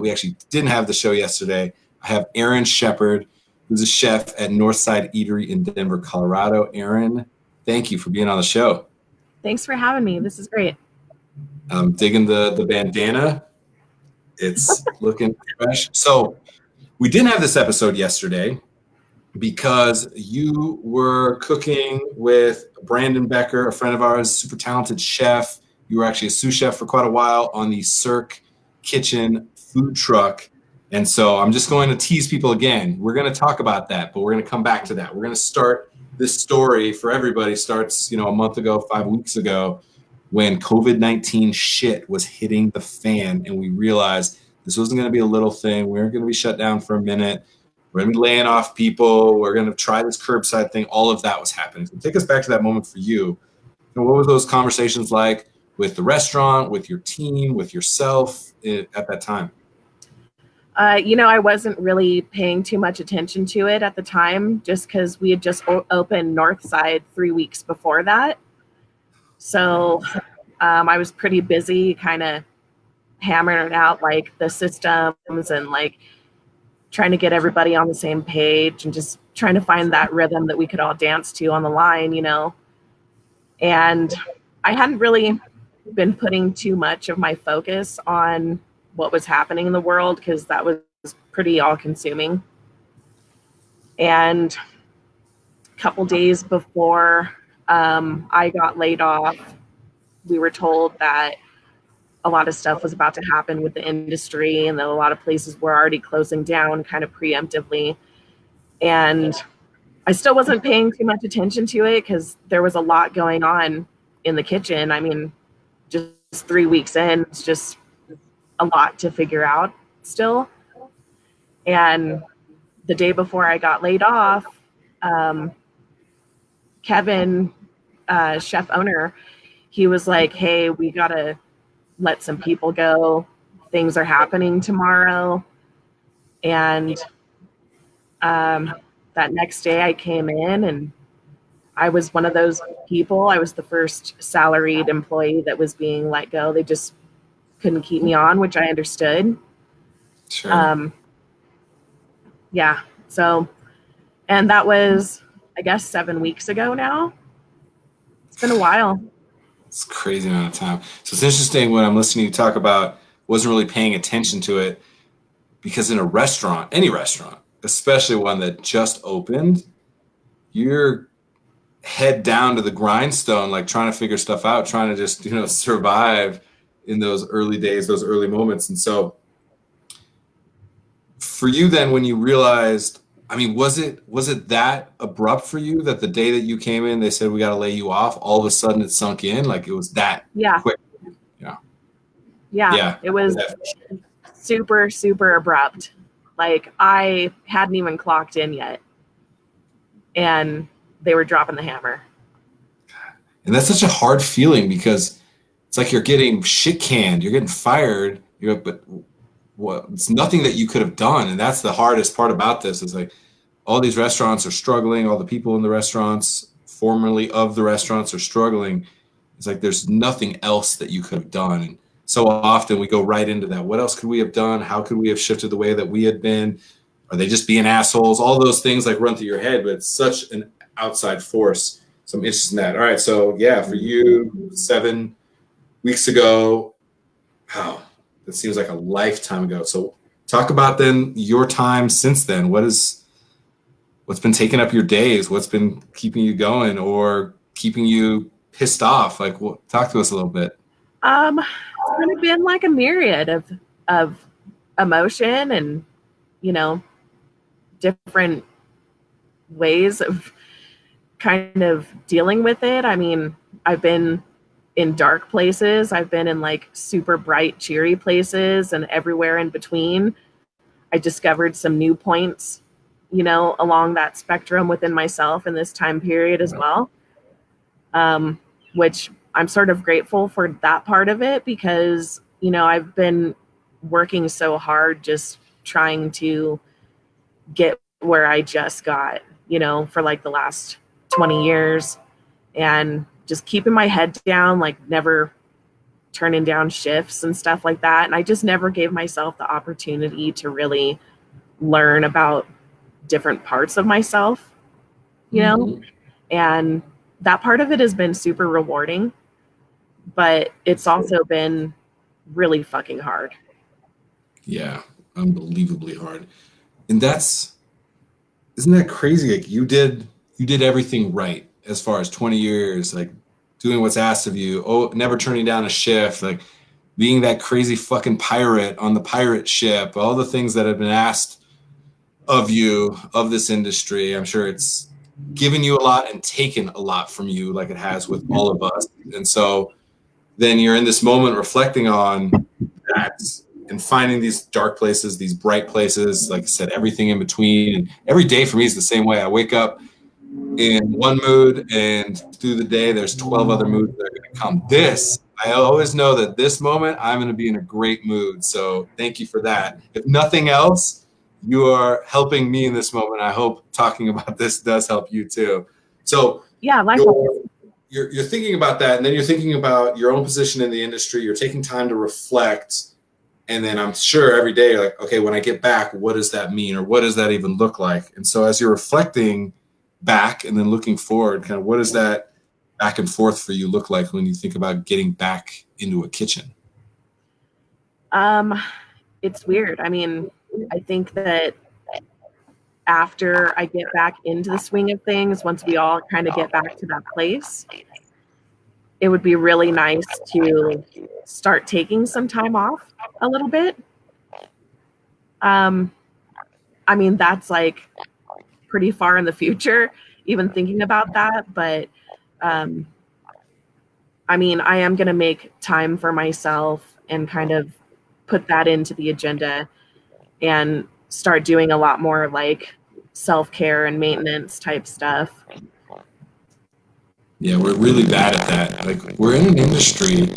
that we actually didn't have the show yesterday. I have Erin Shepard, who's a chef at Northside Eatery in Denver, Colorado. Erin, thank you for being on the show. Thanks for having me. This is great. I'm digging the bandana. It's looking fresh. So we didn't have this episode yesterday because you were cooking with Brandon Becker, a friend of ours, super talented chef. You were actually a sous chef for quite a while on the Cirque Kitchen food truck. And so I'm just going to tease people again. We're going to talk about that, but we're going to come back to that. We're going to start this story for everybody starts, a month ago, 5 weeks ago, when COVID-19 shit was hitting the fan and we realized this wasn't going to be a little thing. We weren't going to be shut down for a minute. We're going to be laying off people. We're going to try this curbside thing. All of that was happening. So take us back to that moment for you. What were those conversations like with the restaurant, with your team, with yourself at that time? I wasn't really paying too much attention to it at the time just because we had just opened Northside 3 weeks before that. So I was pretty busy kind of hammering out like the systems and like trying to get everybody on the same page and just trying to find that rhythm that we could all dance to on the line, And I hadn't really been putting too much of my focus on what was happening in the world because that was pretty all-consuming. And a couple days before I got laid off, we were told that a lot of stuff was about to happen with the industry and that a lot of places were already closing down kind of preemptively. And I still wasn't paying too much attention to it because there was a lot going on in the kitchen. I mean, just 3 weeks in, it's just a lot to figure out still. And the day before I got laid off, Kevin, chef owner, he was like, hey, we got to let some people go. Things are happening tomorrow. And that next day I came in and I was one of those people. I was the first salaried employee that was being let go. They just couldn't keep me on, which I understood. Sure. Yeah. So, and that was, I guess, 7 weeks ago now. It's been a while. It's a crazy amount of time. So it's interesting when I'm listening to you talk about wasn't really paying attention to it because in a restaurant, any restaurant, especially one that just opened, you're head down to the grindstone, like trying to figure stuff out, trying to just, survive in those early days, those early moments. And so for you then, when you realized, I mean, was it that abrupt for you that the day that you came in, they said, we got to lay you off, all of a sudden it sunk in? Like it was that quick? Yeah. It was super, super abrupt. Like I hadn't even clocked in yet and they were dropping the hammer. And that's such a hard feeling because it's like you're getting shit canned, you're getting fired, but it's nothing that you could have done. And that's the hardest part about this is like all these restaurants are struggling. All the people in the restaurants, formerly of the restaurants, are struggling. It's like there's nothing else that you could have done. And so often we go right into that. What else could we have done? How could we have shifted the way that we had been? Are they just being assholes? All those things like run through your head, but it's such an outside force. So I'm interested in that. All right. So yeah, for you, 7 weeks ago, wow, that seems like a lifetime ago. So talk about then your time since then. What's been taking up your days? What's been keeping you going or keeping you pissed off? Like, talk to us a little bit. It's kind of been like a myriad of emotion and, different ways of kind of dealing with it. I mean, I've been in dark places. I've been in like super bright, cheery places and everywhere in between. I discovered some new points, along that spectrum within myself in this time period as well. Which I'm sort of grateful for that part of it because, I've been working so hard just trying to get where I just got, for like the last 20 years and just keeping my head down, like never turning down shifts and stuff like that. And I just never gave myself the opportunity to really learn about different parts of myself, you know? And that part of it has been super rewarding, but it's also been really fucking hard. Yeah, unbelievably hard. And isn't that crazy? Like you did everything right as far as 20 years, like doing what's asked of you. Oh, never turning down a shift, like being that crazy fucking pirate on the pirate ship, all the things that have been asked of you, of this industry. I'm sure it's given you a lot and taken a lot from you, like it has with all of us. And so then you're in this moment reflecting on that and finding these dark places, these bright places, like I said, everything in between. And every day for me is the same way. I wake up in one mood, and through the day, there's 12 other moods that are going to come. I always know that this moment, I'm going to be in a great mood. So thank you for that. If nothing else, you are helping me in this moment. I hope talking about this does help you too. So yeah, you're thinking about that, and then you're thinking about your own position in the industry. You're taking time to reflect. And then I'm sure every day you're like, okay, when I get back, what does that mean? Or what does that even look like? And so as you're reflecting back and then looking forward, kind of what does that back and forth for you look like when you think about getting back into a kitchen? It's weird. I mean, I think that after I get back into the swing of things, once we all kind of get back to that place, it would be really nice to start taking some time off a little bit. I mean, that's like pretty far in the future, even thinking about that. But I mean, I am going to make time for myself and kind of put that into the agenda and start doing a lot more like self-care and maintenance type stuff. Yeah, we're really bad at that. Like we're in an industry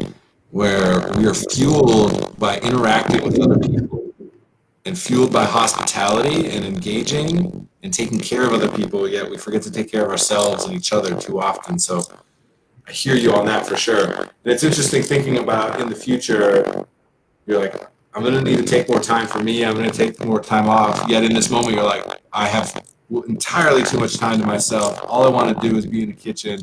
where we are fueled by interacting with other people and fueled by hospitality and engaging and taking care of other people, yet we forget to take care of ourselves and each other too often. So I hear you on that for sure. And it's interesting thinking about in the future, you're like, I'm going to need to take more time for me. I'm going to take more time off. Yet in this moment, you're like, I have entirely too much time to myself. All I want to do is be in the kitchen,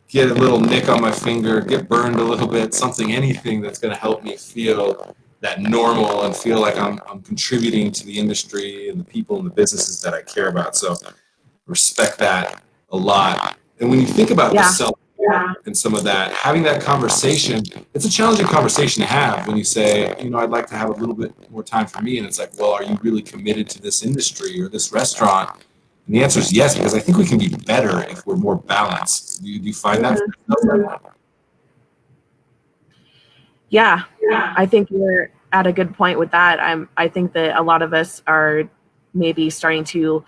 get a little nick on my finger, get burned a little bit, something, anything that's going to help me feel that normal and feel like I'm contributing to the industry and the people and the businesses that I care about. So respect that a lot. And when you think about the self and some of that, having that conversation, it's a challenging conversation to have when you say, I'd like to have a little bit more time for me. And it's like, well, are you really committed to this industry or this restaurant? And the answer is yes, because I think we can be better if we're more balanced. Do you find that? Yeah, I think you're at a good point with that. I think that a lot of us are maybe starting to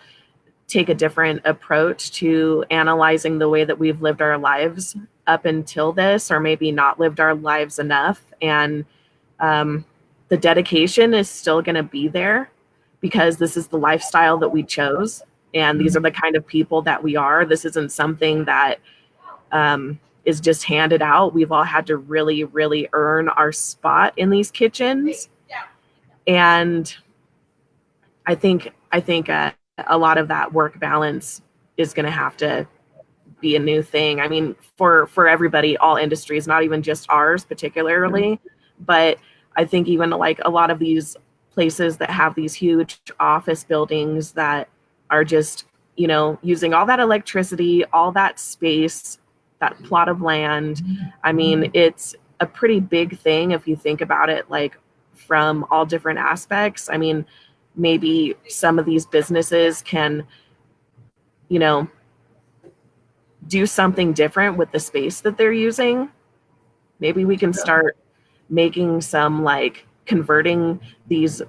take a different approach to analyzing the way that we've lived our lives up until this, or maybe not lived our lives enough. And the dedication is still going to be there because this is the lifestyle that we chose. And these are the kind of people that we are. This isn't something that is just handed out. We've all had to really, really earn our spot in these kitchens. And I think a lot of that work balance is going to have to be a new thing. I mean, for everybody, all industries, not even just ours particularly, but I think even like a lot of these places that have these huge office buildings that are just, using all that electricity, all that space, that plot of land. I mean, it's a pretty big thing if you think about it, like from all different aspects. I mean, maybe some of these businesses can, do something different with the space that they're using. Maybe we can start making some like converting these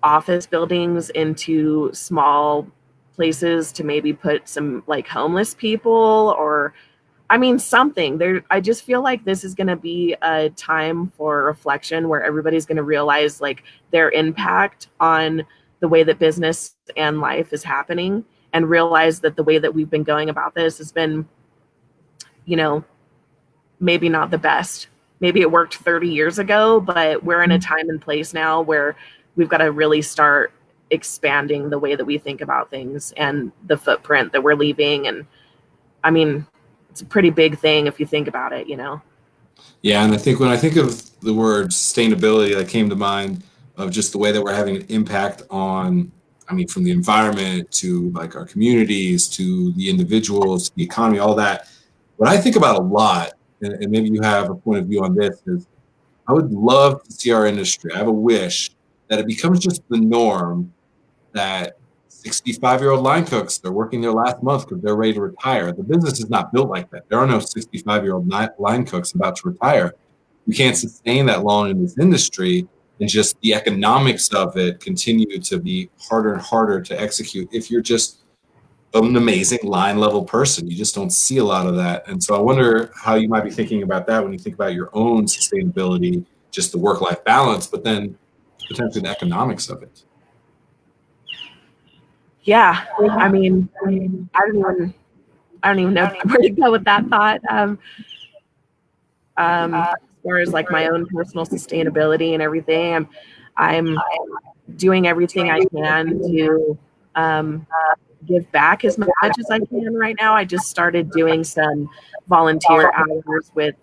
office buildings into small places to maybe put some like homeless people, or I mean something there. I just feel like this is going to be a time for reflection where everybody's going to realize like their impact on the way that business and life is happening, and realize that the way that we've been going about this has been, maybe not the best. maybe it worked 30 years ago, but we're in a time and place now where we've got to really start expanding the way that we think about things and the footprint that we're leaving. And I mean, it's a pretty big thing if you think about it, you know? Yeah, and I think when I think of the word sustainability, that came to mind of just the way that we're having an impact on, I mean, from the environment to like our communities to the individuals, the economy, all that. What I think about a lot, and maybe you have a point of view on this, is I would love to see our industry. I have a wish that it becomes just the norm that 65-year-old line cooks, they're working their last month because they're ready to retire. The business is not built like that. There are no 65-year-old line cooks about to retire. You can't sustain that long in this industry, and just the economics of it continue to be harder and harder to execute if you're just an amazing line level person. You just don't see a lot of that. And so I wonder how you might be thinking about that when you think about your own sustainability, just the work-life balance, but then potentially the economics of it. Yeah. I mean, I don't even know where to go with that thought. As far as like my own personal sustainability and everything, I'm doing everything I can to give back as much as I can right now. I just started doing some volunteer hours with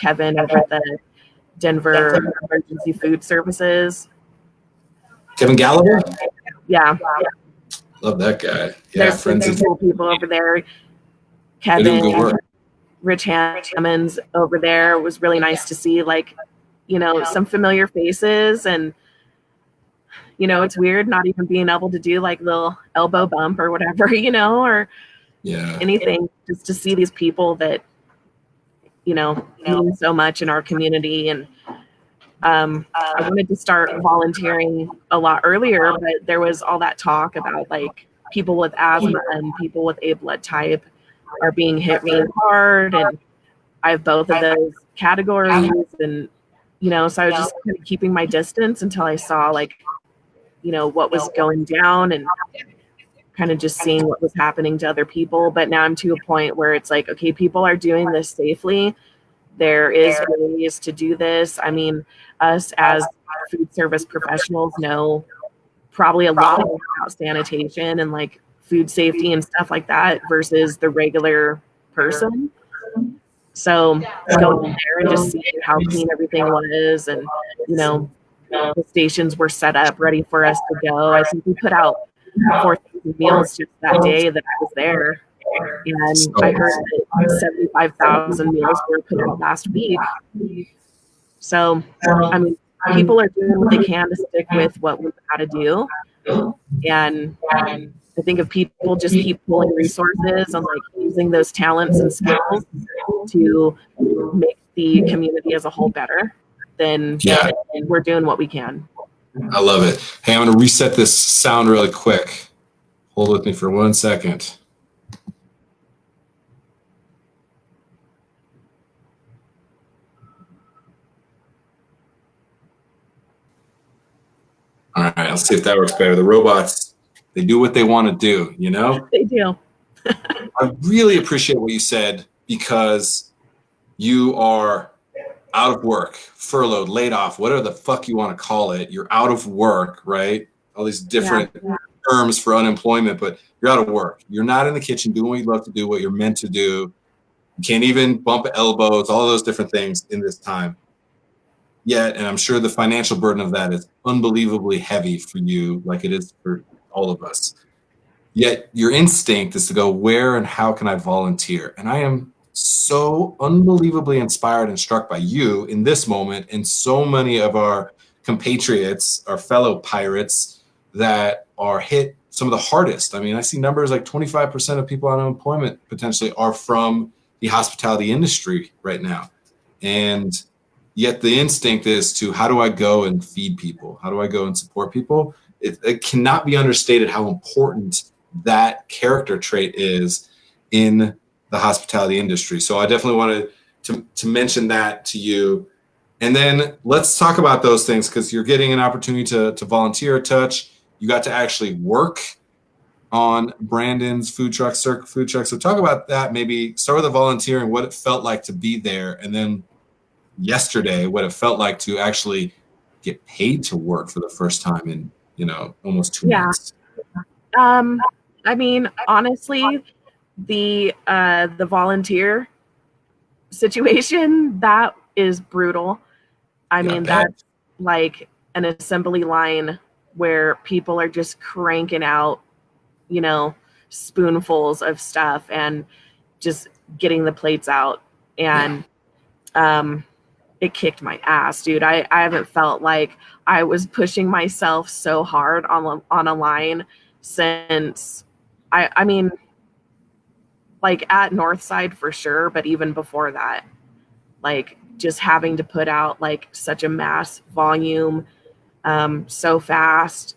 Kevin over at the Denver Emergency Food Services. Kevin Gallagher? Yeah. Love that guy. Yeah, There's some cool people over there. Kevin, Rich Hammonds over there. It was really nice to see, like, you know, some familiar faces. And, you know, it's weird not even being able to do like little elbow bump or whatever, you know, or anything, just to see these people that, you know, mean so much in our community. And I wanted to start volunteering a lot earlier, but there was all that talk about like people with asthma and people with A blood type are being hit really hard, and I have both of those categories. And you know, so I was just kind of keeping my distance until I saw, like, you know, what was going down and kind of just seeing what was happening to other people. But now I'm to a point where it's like, okay, people are doing this safely. There is ways to do this. I mean, us as food service professionals know probably a lot about sanitation and like food safety and stuff like that versus the regular person. So going in there and just seeing how clean everything was, and you know, the stations were set up ready for us to go. I think we put out 4,000 meals just that day that I was there, and I heard that 75,000 meals were put out last week. So I mean, people are doing what they can to stick with what we know how to do, and I think if people just keep pulling resources and like using those talents and skills to make the community as a whole better, then we're doing what we can. I love it. Hey, I'm going to reset this sound really quick. Hold with me for 1 second. All right, let's see if that works better. The robots, they do what they want to do, you know? They do. I really appreciate what you said, because you are out of work, furloughed, laid off, whatever the fuck you want to call it. You're out of work, right? All these different terms for unemployment, but you're out of work. You're not in the kitchen doing what you love to do, what you're meant to do. You can't even bump elbows, all those different things in this time. Yet, and I'm sure the financial burden of that is unbelievably heavy for you, like it is for all of us. Yet your instinct is to go, where and how can I volunteer? And I am so unbelievably inspired and struck by you in this moment, and so many of our compatriots, our fellow pirates that are hit some of the hardest. I mean, I see numbers like 25% of people on unemployment potentially are from the hospitality industry right now. And yet the instinct is to, how do I go and feed people? How do I go and support people? It cannot be understated how important that character trait is in the hospitality industry. So I definitely wanted to mention that to you. And then let's talk about those things, because you're getting an opportunity to volunteer at Touch. You got to actually work on Brandon's food truck, Cirque food truck. So talk about that. Maybe start with the volunteering, what it felt like to be there, and then yesterday what it felt like to actually get paid to work for the first time in, almost 2 months. I mean, honestly, the volunteer situation, that is brutal. I mean, that's like an assembly line where people are just cranking out, spoonfuls of stuff and just getting the plates out. And it kicked my ass, dude. I haven't felt like I was pushing myself so hard on a line since I mean, like at Northside for sure, but even before that, like just having to put out like such a mass volume so fast,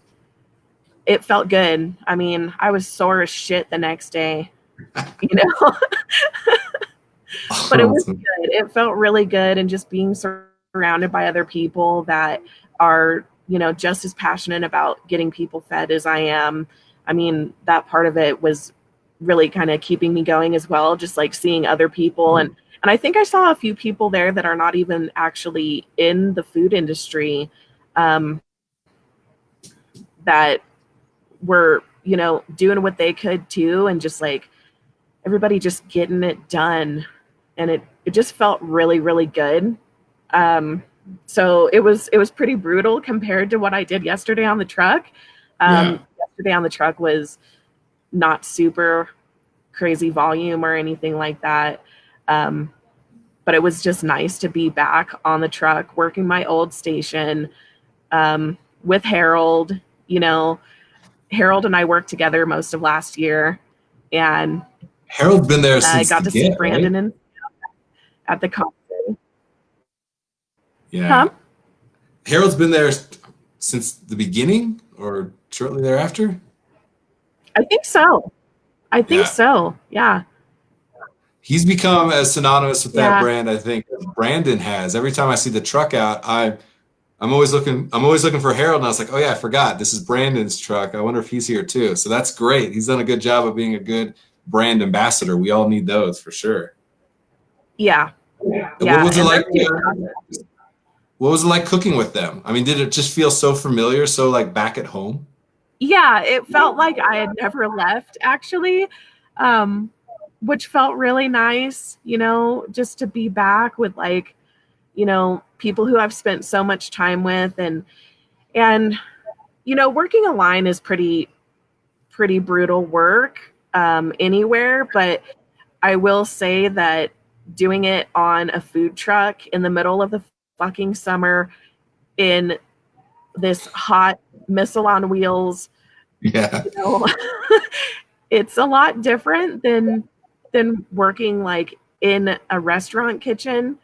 it felt good. I mean, I was sore as shit the next day, but it was good. It felt really good. And just being surrounded by other people that are, just as passionate about getting people fed as I am. I mean, that part of it was really kind of keeping me going as well. Just like seeing other people. And I think I saw a few people there that are not even actually in the food industry, that were, doing what they could too. And just like everybody just getting it done. And it just felt really, really good. So it was pretty brutal compared to what I did yesterday on the truck. Yesterday on the truck was not super crazy volume or anything like that. But it was just nice to be back on the truck, working my old station, with Harold. Harold and I worked together most of last year, and Harold's been there since I got to see Brandon right? at the concert. Yeah. Huh? Harold's been there since the beginning or shortly thereafter? I think so. So. Yeah. He's become as synonymous with that brand, I think, as Brandon has. Every time I see the truck out, I'm always looking for Harold, and I was like, oh yeah, I forgot. This is Brandon's truck. I wonder if he's here too. So that's great. He's done a good job of being a good brand ambassador. We all need those for sure. Yeah. What was it like? What was it like cooking with them? I mean, did it just feel so familiar, so like back at home? Yeah, it felt like I had never left, actually, which felt really nice, just to be back with like, people who I've spent so much time with, and working a line is pretty brutal work anywhere, but I will say that doing it on a food truck in the middle of the fucking summer in this hot missile on wheels, it's a lot different than working like in a restaurant kitchen.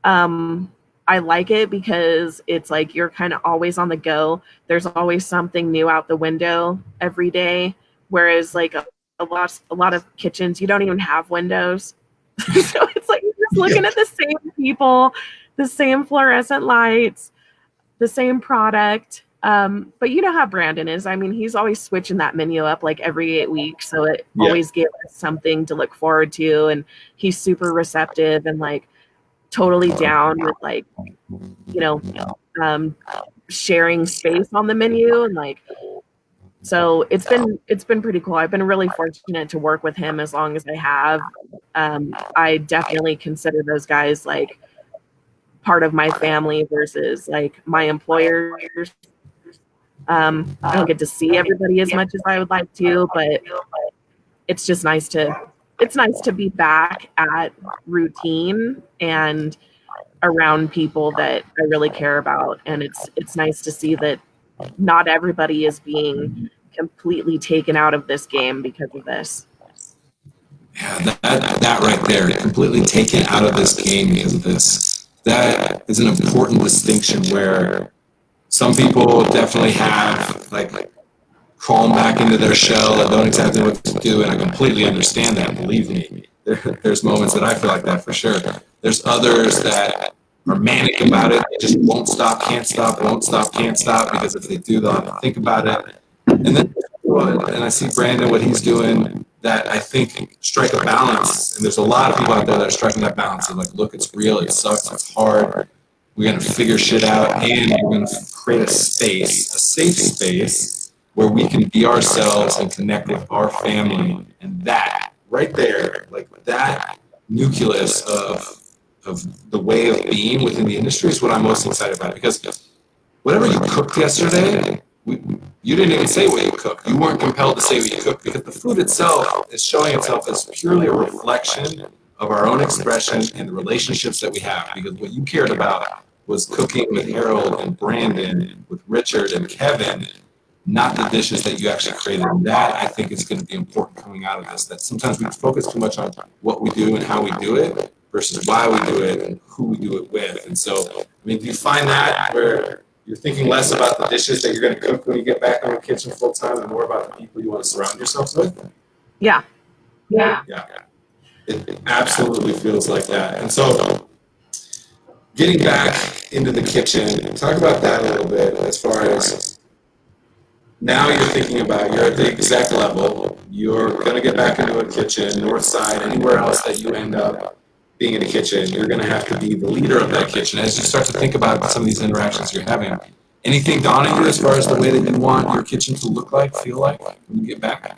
I like it because it's like you're kind of always on the go. There's always something new out the window every day, whereas like a lot of kitchens, you don't even have windows. So it's like you're just looking at the same people, the same fluorescent lights, the same product. But you know how Brandon is. I mean, he's always switching that menu up like every 8 weeks. So it always gives us something to look forward to. And he's super receptive and like totally down with like, sharing space on the menu. And like, so it's been pretty cool. I've been really fortunate to work with him as long as I have. I definitely consider those guys like part of my family versus like my employers. I don't get to see everybody as much as I would like to, but it's just nice to be back at routine and around people that I really care about. And it's nice to see that not everybody is being completely taken out of this game because of this. Yeah, that right there, completely taken out of this game because of this. That is an important distinction where some people definitely have like crawling back into their shell and don't exactly know what to do, and I completely understand that, believe me. There's moments that I feel like that for sure. There's others that are manic about it, they just won't stop, can't stop, won't stop, can't stop, because if they do, they'll have to think about it. And then, and I see Brandon, what he's doing, that I think strike a balance. And there's a lot of people out there that are striking that balance of like, look, it's real, it sucks, it's hard. We're going to figure shit out, and we're going to create a space, a safe space where we can be ourselves and connect with our family. And that right there, like that nucleus of the way of being within the industry is what I'm most excited about. Because whatever you cooked yesterday, you didn't even say what you cooked. You weren't compelled to say what you cooked because the food itself is showing itself as purely a reflection of our own expression and the relationships that we have. Because what you cared about was cooking with Harold and Brandon, with Richard and Kevin, not the dishes that you actually created. And that, I think, is going to be important coming out of this, that sometimes we focus too much on what we do and how we do it versus why we do it and who we do it with. And so, I mean, do you find that where you're thinking less about the dishes that you're going to cook when you get back in the kitchen full time and more about the people you want to surround yourselves with? Yeah. It absolutely feels like that. And so getting back into the kitchen, talk about that a little bit as far as now you're thinking about, you're at the exec level, you're going to get back into a kitchen, Northside, anywhere else that you end up being in a kitchen, you're going to have to be the leader of that kitchen. As you start to think about some of these interactions you're having, anything dawn on you as far as the way that you want your kitchen to look like, feel like when you get back?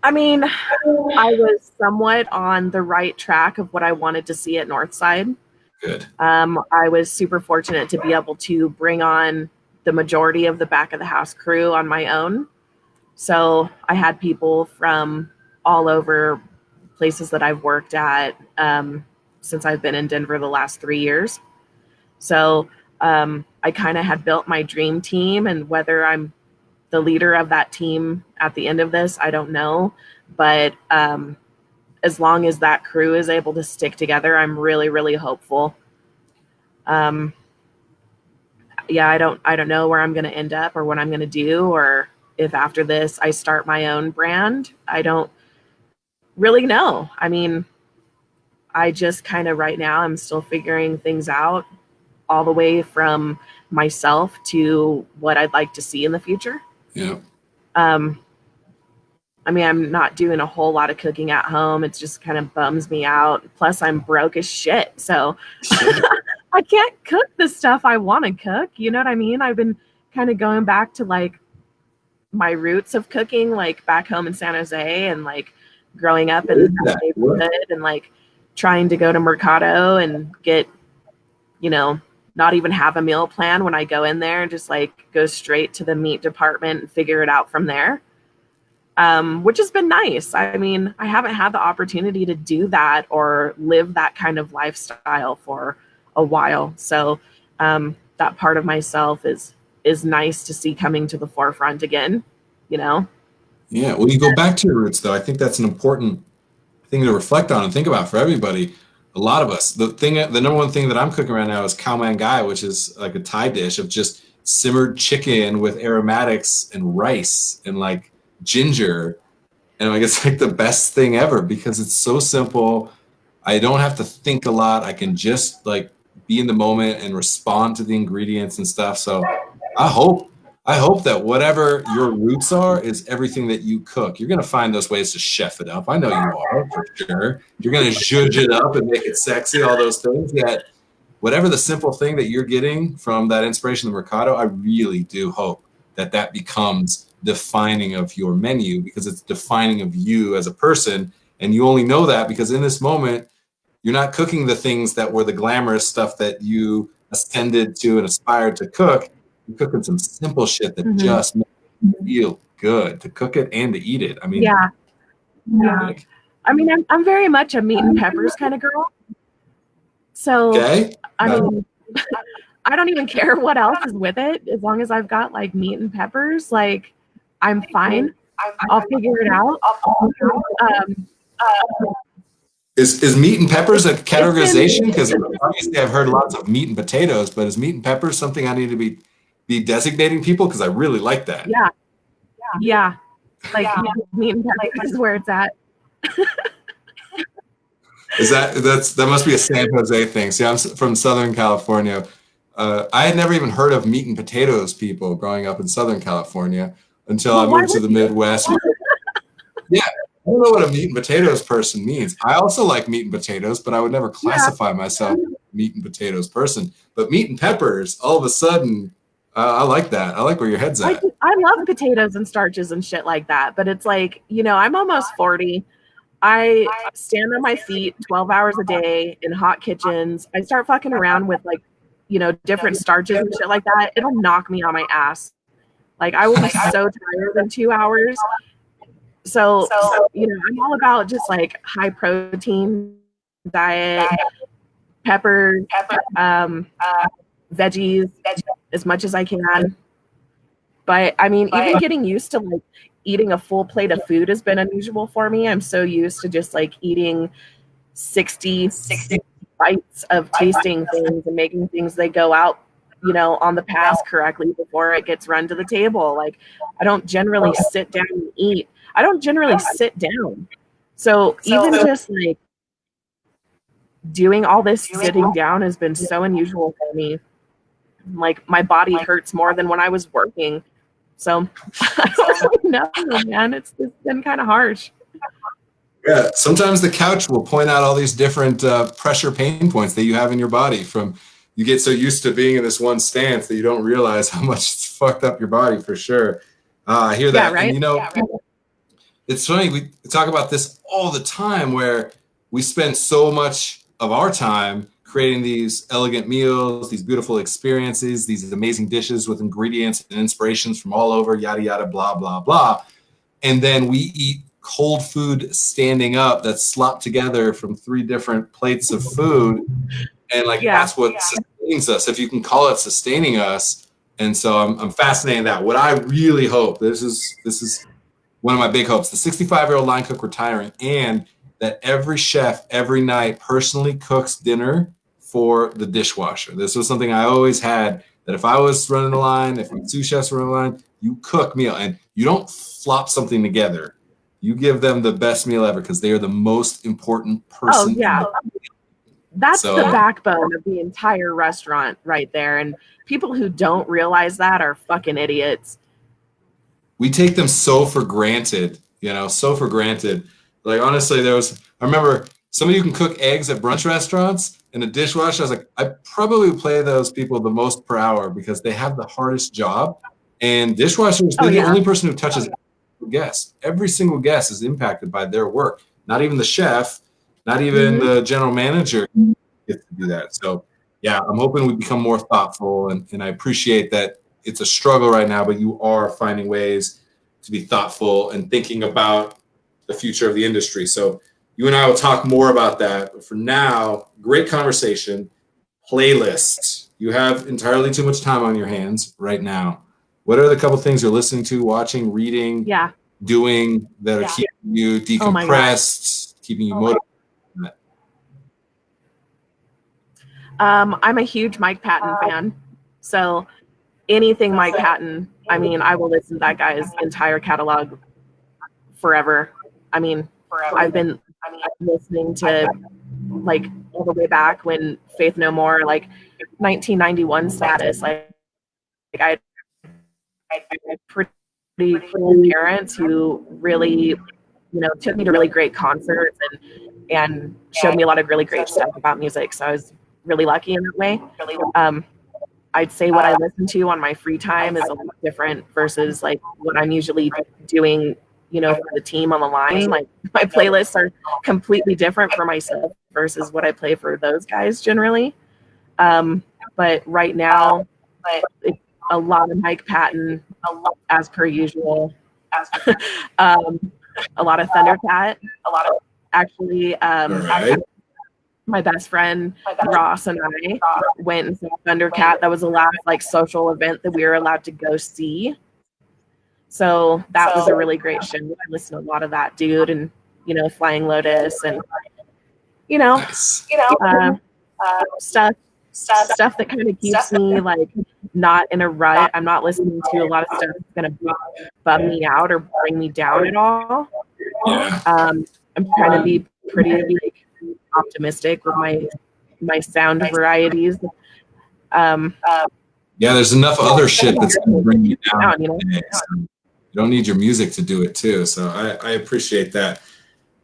I mean, I was somewhat on the right track of what I wanted to see at Northside. Good. I was super fortunate to be able to bring on the majority of the back of the house crew on my own. So I had people from all over places that I've worked at since I've been in Denver the last 3 years. So I kind of had built my dream team, and whether I'm the leader of that team at the end of this, I don't know. But as long as that crew is able to stick together, I'm really, really hopeful. Yeah, I don't know where I'm going to end up or what I'm going to do, or if after this I start my own brand. I don't really know. I mean, I just kind of right now I'm still figuring things out, all the way from myself to what I'd like to see in the future. Yeah. I mean, I'm not doing a whole lot of cooking at home. It just kind of bums me out. Plus, I'm broke as shit. So I can't cook the stuff I want to cook. You know what I mean? I've been kind of going back to like my roots of cooking, like back home in San Jose and like growing up in that neighborhood and like trying to go to Mercado and get, you know, not even have a meal plan when I go in there and just like go straight to the meat department and figure it out from there. Which has been nice. I mean, I haven't had the opportunity to do that or live that kind of lifestyle for a while. So that part of myself is nice to see coming to the forefront again, you know? Yeah. Well, you go back to your roots, though. I think that's an important thing to reflect on and think about for everybody. A lot of us, the number one thing that I'm cooking right now is Khao Man Gai, which is like a Thai dish of just simmered chicken with aromatics and rice and like ginger. And like, it's like the best thing ever because it's so simple. I don't have to think a lot. I can just like be in the moment and respond to the ingredients and stuff. So I hope that whatever your roots are is everything that you cook. You're going to find those ways to chef it up. I know you are, for sure. You're going to zhuzh it up and make it sexy, all those things. Yet, whatever the simple thing that you're getting from that inspiration of Mercado, I really do hope that becomes defining of your menu because it's defining of you as a person. And you only know that because in this moment, you're not cooking the things that were the glamorous stuff that you ascended to and aspired to cook. You're cooking some simple shit that just makes you feel good to cook it and to eat it. I mean, yeah. I mean, I'm very much a meat and peppers kind of girl. So, okay. I mean, I don't even care what else is with it. As long as I've got like meat and peppers, like I'm fine. I'll figure it out. Is meat and peppers a categorization? Because obviously I've heard lots of meat and potatoes, but is meat and peppers something I need to be designating people? Because I really like that. Yeah. Like meat and peppers is where it's at. That must be a San Jose thing. See, I'm from Southern California. I had never even heard of meat and potatoes people growing up in Southern California until I moved to the Midwest. Yeah, I don't know what a meat and potatoes person means. I also like meat and potatoes, but I would never classify myself as a meat and potatoes person. But meat and peppers, all of a sudden, I like that. I like where your head's at. I love potatoes and starches and shit like that, but it's like, I'm almost 40. I stand on my feet 12 hours a day in hot kitchens. I start fucking around with like, different starches and shit like that. It'll knock me on my ass. Like I will be so tired in 2 hours. So, I'm all about just like high protein diet, peppers, veggies as much as I can. But I mean, even getting used to like eating a full plate of food has been unusual for me. I'm so used to just like eating 60 bites of tasting things and making things they go out, on the pass correctly before it gets run to the table. Like I don't generally sit down and eat. I don't generally sit down. So even just like doing all this sitting down has been so unusual for me. Like my body hurts more than when I was working. So I don't know, man. It's been kind of harsh. Yeah, sometimes the couch will point out all these different pressure pain points that you have in your body from you get so used to being in this one stance that you don't realize how much it's fucked up your body for sure. I hear that. Yeah, right? And it's funny, we talk about this all the time where we spend so much of our time creating these elegant meals, these beautiful experiences, these amazing dishes with ingredients and inspirations from all over, yada, yada, blah, blah, blah. And then we eat cold food standing up that's slopped together from 3 different plates of food. And that's what sustains us, if you can call it sustaining us. And so I'm fascinated that. What I really hope, this is one of my big hopes, the 65-year-old line cook retiring, and that every chef every night personally cooks dinner for the dishwasher. This was something I always had, that if I was running the line, if my sous chefs were running the line, you cook meal and you don't flop something together. You give them the best meal ever because they are the most important person. Oh, yeah. That's the backbone of the entire restaurant right there. And people who don't realize that are fucking idiots. We take them so for granted, so for granted. Like, honestly, I remember some of you can cook eggs at brunch restaurants in a dishwasher. I was like, I probably play those people the most per hour because they have the hardest job. And dishwashers, they're the only person who touches guest. Every single guest is impacted by their work. Not even the chef, not even the general manager gets to do that. So yeah, I'm hoping we become more thoughtful, and I appreciate that it's a struggle right now, but you are finding ways to be thoughtful and thinking about the future of the industry. So you and I will talk more about that. But for now, great conversation. Playlist. You have entirely too much time on your hands right now. What are the couple things you're listening to, watching, reading, doing that are keeping you decompressed, keeping you motivated? I'm a huge Mike Patton fan. So anything Mike Patton, I mean, I will listen to that guy's entire catalog forever. I mean, I've been listening to like all the way back when Faith No More, like 1991 status. Like I had pretty cool parents who really, took me to really great concerts and showed me a lot of really great stuff about music. So I was really lucky in that way. I'd say what I listen to on my free time is a lot different versus like what I'm usually doing, for the team on the line. Like my playlists are completely different for myself versus what I play for those guys generally. But right now, it's a lot of Mike Patton, as per usual. A lot of Thundercat. Actually, my best friend Ross and I went and saw Thundercat. That was the last like social event that we were allowed to go see. So that was a really great show. I listened to a lot of that dude and Flying Lotus and stuff that kind of keeps me like not in a rut. I'm not listening to a lot of stuff that's gonna bum me out or bring me down at all. I'm trying to be pretty like optimistic with my sound varieties. There's enough other shit that's gonna bring you down. You don't need your music to do it too. So I appreciate that.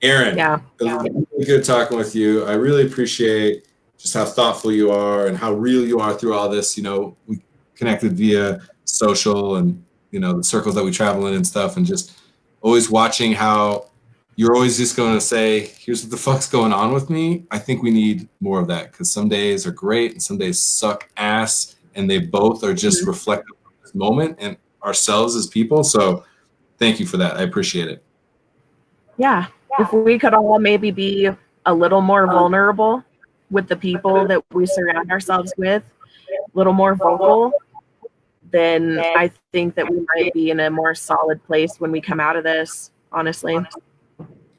Erin, Yeah. it was really good talking with you. I really appreciate just how thoughtful you are and how real you are through all this. You know, we connected via social and, you know, the circles that we travel in and stuff, and just always watching how you're always just going to say, here's what the fuck's going on with me. I think we need more of that, because some days are great and some days suck ass, and they both are just reflective of this moment and ourselves as people. So thank you for that. I appreciate it. Yeah. If we could all maybe be a little more vulnerable with the people that we surround ourselves with, a little more vocal, then I think that we might be in a more solid place when we come out of this, honestly.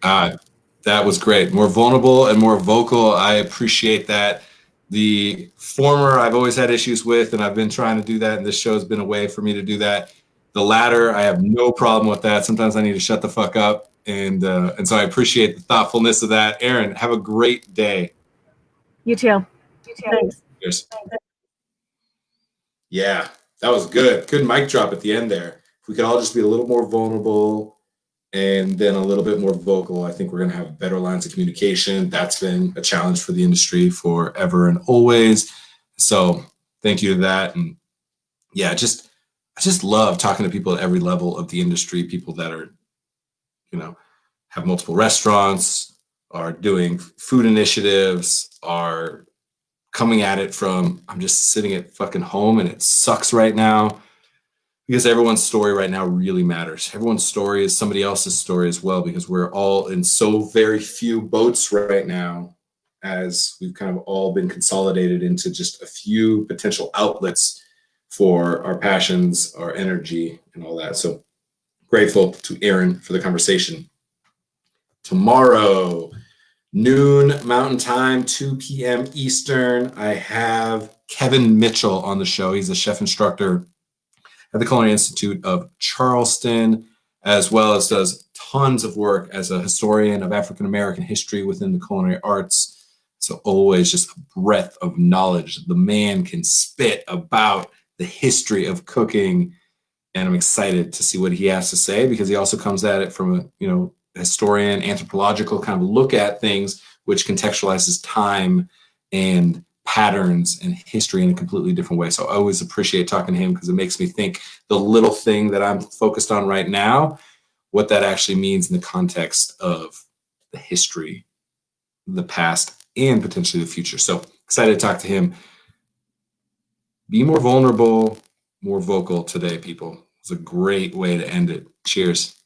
That was great. More vulnerable and more vocal. I appreciate that. The former, I've always had issues with, and I've been trying to do that, and this show has been a way for me to do that. The latter, I have no problem with that. Sometimes I need to shut the fuck up, and so I appreciate the thoughtfulness of that. Erin, have a great day. You too. Thanks. Cheers. Yeah, that was good. Good mic drop at the end there. If we could all just be a little more vulnerable and then a little bit more vocal, I think we're going to have better lines of communication. That's been a challenge for the industry forever and always. So thank you to that. And yeah, I just love talking to people at every level of the industry, people that are, you know, have multiple restaurants, are doing food initiatives, are coming at it from, I'm just sitting at fucking home and it sucks right now. Because everyone's story right now really matters. Everyone's story is somebody else's story as well, because we're all in so very few boats right now, as we've kind of all been consolidated into just a few potential outlets for our passions, our energy, and all that. So grateful to Erin for the conversation. Tomorrow, noon Mountain Time, 2 p.m. Eastern, I have Kevin Mitchell on the show. He's a chef instructor at the Culinary Institute of Charleston, as well as does tons of work as a historian of African American history within the culinary arts. So always just a breadth of knowledge. The man can spit about the history of cooking, and I'm excited to see what he has to say, because he also comes at it from a, you know, historian, anthropological kind of look at things, which contextualizes time and patterns and history in a completely different way. So I always appreciate talking to him, because it makes me think the little thing that I'm focused on right now, what that actually means in the context of the history, the past, and potentially the future. So excited to talk to him. Be more vulnerable, more vocal today, people. It's a great way to end it. Cheers.